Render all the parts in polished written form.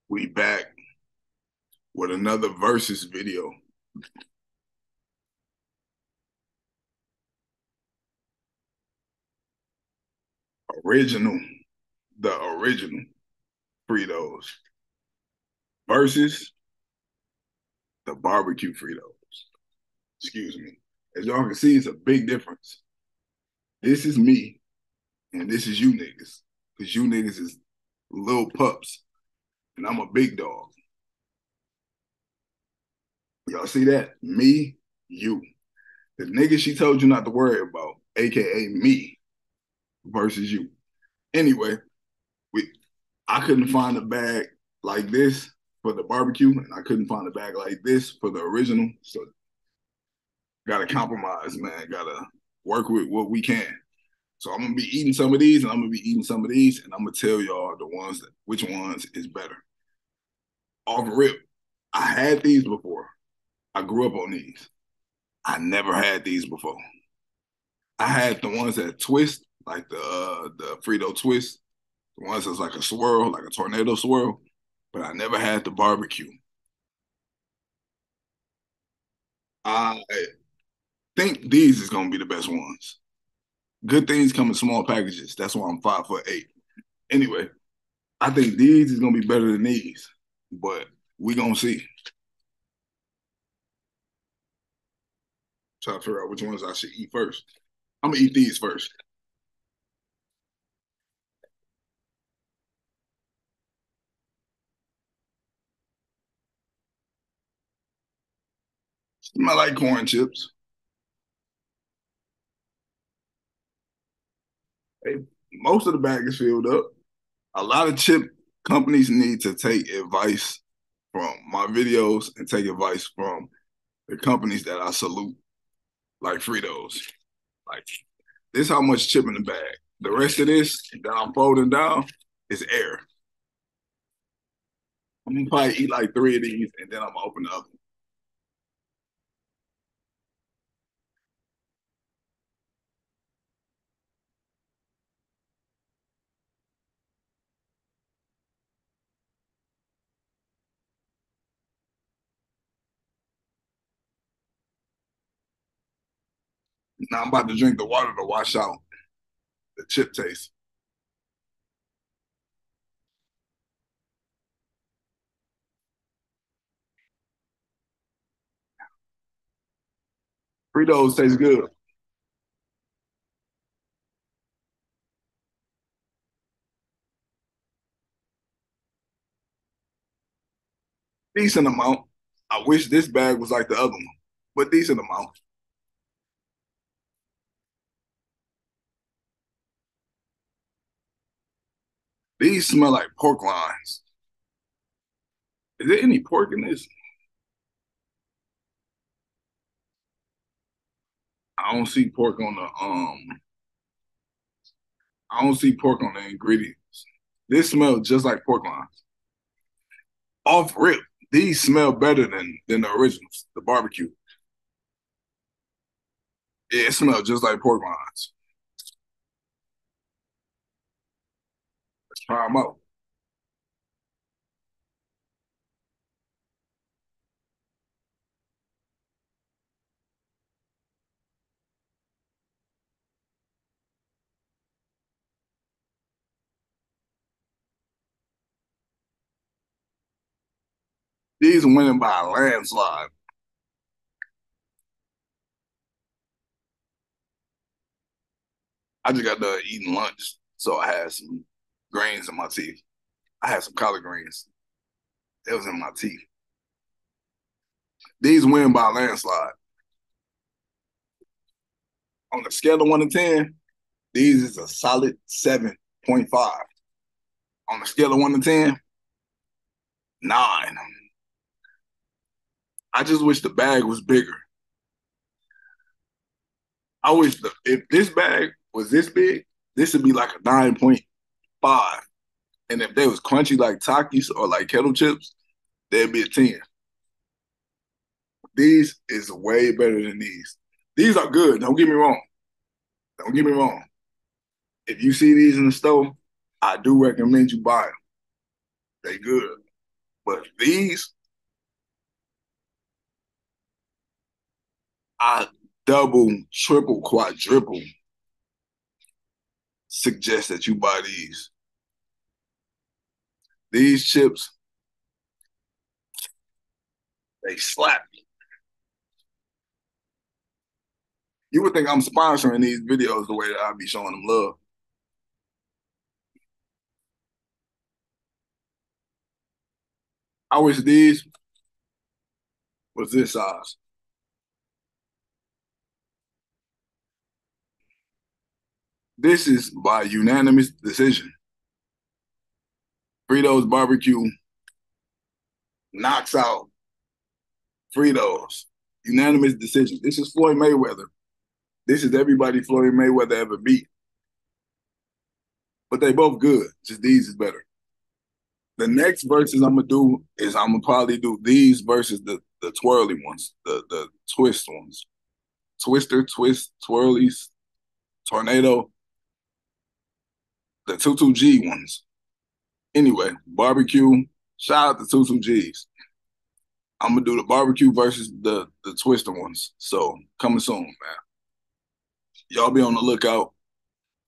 We back with another versus video. Original, the original Fritos versus the barbecue Fritos. Excuse me. As y'all can see, it's a big difference. This is me, and this is you niggas. Because you niggas is little pups, and I'm a big dog. Y'all see that? Me, you. The nigga she told you not to worry about, aka me, versus you. Anyway, we I couldn't find a bag like this for the barbecue, and I couldn't find a bag like this for the original. So gotta compromise, man. Gotta work with what we can. So I'm gonna be eating some of these, and I'm gonna be eating some of these, and I'm gonna tell y'all the ones that which ones is better. Off rip, I had these before. I grew up on these. I never had these before. I had the ones that twist, like the Frito twist, the ones that's like a swirl, like a tornado swirl, but I never had the barbecue. I think these is gonna be the best ones. Good things come in small packages. That's why I'm 5'8". Anyway, I think these is gonna be better than these, but we gonna see. Try to figure out which ones I should eat first. I'm gonna eat these first. Smell like corn chips. Hey, most of the bag is filled up. A lot of chip companies need to take advice from my videos and take advice from the companies that I salute, like Fritos. Like this, how much chip in the bag. The rest of this that I'm folding down is air. I'm gonna probably eat like three of these, and then I'm gonna open the other. Now I'm about to drink the water to wash out the chip taste. Fritos taste good. Decent amount. I wish this bag was like the other one, but decent amount. These smell like pork rinds. Is there any pork in this? I don't see pork on the. I don't see pork on the ingredients. This smells just like pork rinds. Off rip, these smell better than the originals, the barbecue. Yeah, it smells just like pork rinds. Let's try them out. These are winning by a landslide. I just got done eating lunch, so I had some grains in my teeth. I had some collard greens. It was in my teeth. These win by a landslide. On a scale of 1 to 10, these is a solid 7.5. On a scale of 1 to 10, 9. I just wish the bag was bigger. I wish if this bag was this big, this would be like a 9.5. And if they was crunchy like Takis or like kettle chips, they'd be a 10. These is way better than these. These are good. Don't get me wrong. Don't get me wrong. If you see these in the store, I do recommend you buy them. They good. But these, I double, triple, quadruple suggest that you buy these. These chips, they slap. You would think I'm sponsoring these videos the way that I be showing them love. I wish these was this size. This is by unanimous decision. Fritos barbecue knocks out Fritos. Unanimous decision. This is Floyd Mayweather. This is everybody Floyd Mayweather ever beat. But they both good. Just these is better. The next verses I'm gonna do is I'm gonna probably do these versus the twirly ones, the twist ones. Twister, twist, twirlies, tornado, the 22G ones. Anyway, barbecue. Shout out to 22Gs. I'm gonna do the barbecue versus the twister ones. So coming soon, man. Y'all be on the lookout.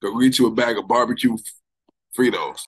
Go get you a bag of barbecue Fritos.